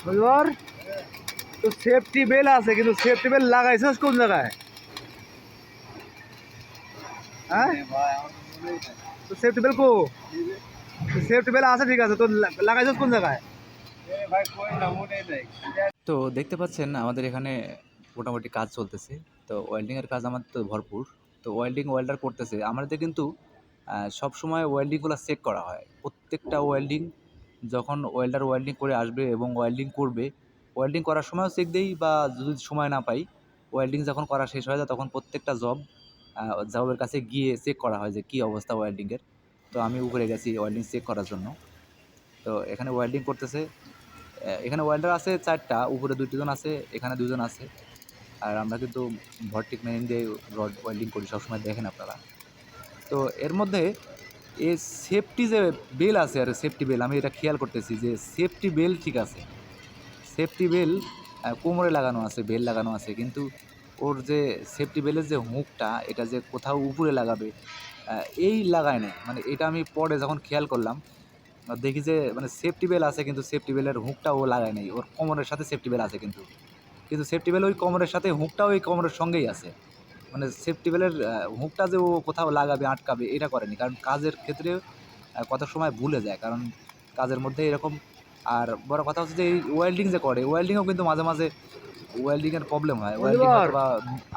বুঝবার তো safety bell আছে, কিন্তু সেফটি বেল লাগাইছিস কোন জায়গায়? হ্যাঁ, তো সেফটি বেল কো? সেফটি বেল আছে, ঠিক আছে, তো লাগাইছিস কোন জায়গায়? তো দেখতে পাচ্ছেন আমাদের এখানে মোটামুটি কাজ চলতেছে। তো ওয়েল্ডিংয়ের কাজ আমাদের তো ভরপুর। তো ওয়েল্ডার করতেছে। আমাদের কিন্তু সবসময় ওয়েল্ডিংগুলো চেক করা হয়। প্রত্যেকটা ওয়েল্ডিং যখন ওয়েল্ডিং করে আসবে এবং ওয়েল্ডিং করবে, ওয়েল্ডিং করার সময়ও চেক দেই, বা যদি সময় না পাই, ওয়েল্ডিং যখন করা শেষ হয়ে যায় তখন প্রত্যেকটা জবের কাছে গিয়ে চেক করা হয় যে কী অবস্থা ওয়েল্ডিংয়ের। তো আমি উপরে গেছি ওয়েল্ডিং চেক করার জন্য। তো এখানে ওয়েল্ডিং করতেছে। এখানে ওয়েল্ডার আছে ৪ টা, উপরে ২ জন আছে, এখানে ২ জন আছে। আর আমরা কিন্তু ভর্টিক মেইন দিয়ে রড ওয়েল্ডিং করি, সবসময় দেখেন আপনারা। তো এর মধ্যে এই সেফটি যে বেল আছে, আর সেফটি বেল আমি এটা খেয়াল করতেছি যে সেফটি বেল ঠিক আছে। সেফটি বেল কোমরে লাগানো আছে, বেল লাগানো আছে, কিন্তু ওর যে সেফটি বেলের যে হুকটা, এটা যে কোথাও উপরে লাগাবে, এই লাগায় নাই। মানে এটা আমি পরে যখন খেয়াল করলাম, দেখি যে মানে সেফটি বেল আছে, কিন্তু সেফটি বেলের হুকটা ও লাগায় নাই। ওর কোমরের সাথে সেফটি বেল আছে, কিন্তু সেফটি বেল ওই কোমরের সাথে, হুকটাও ওই কোমরের সঙ্গেই আছে। মানে সেফটি বেলের হুকটা যে ও কোথাও লাগাবে, আটকাবে, এটা করেনি। কারণ কাজের ক্ষেত্রে কত সময় ভুলে যায়, কারণ কাজের মধ্যে এরকম। আর বড় কথা হচ্ছে যে এই ওয়েল্ডিং যে করে, ওয়েল্ডিংও কিন্তু মাঝে মাঝে ওয়েল্ডিংয়ের প্রবলেম হয়। ওয়েল্ডিং বুঝবার হয়তো বা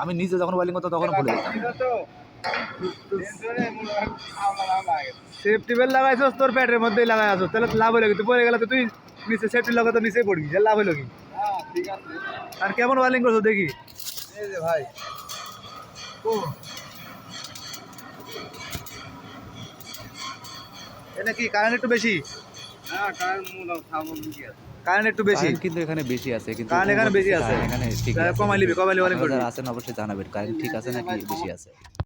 আমি নিজে যখন ওয়েল্ডিং করতাম তখন ভুলে যেতাম। সেফটি বেল লাগাইছিস তোর প্যাটের মধ্যেই লাগাই আছো, তাহলে লাভ হলো কি? তুই পরে গেলে তো তুই নিচে সেফটি লাগা তো নিচেই পড়বি, যে লাভ হলো কি? আর কেমন ওয়েল্ডিং করছো দেখি। এই যে ভাই, ও, এটা কি কারেন্ট একটু বেশি? হ্যাঁ কার মূল খাবো কি আছে? কারেন্ট একটু বেশি, কারেন্ট কিন্তু এখানে বেশি আছে, কিন্তু কারেন্ট ও এখানে বেশি বলতেছে আছে। কারেন্ট এখানে ঠিকই আছে। কমাই লিবি, কমাই লিবি, আপনারা যারা আছেন অবশ্যই জানাবেন কারেন্ট ঠিক আছে নাকি বেশি আছে।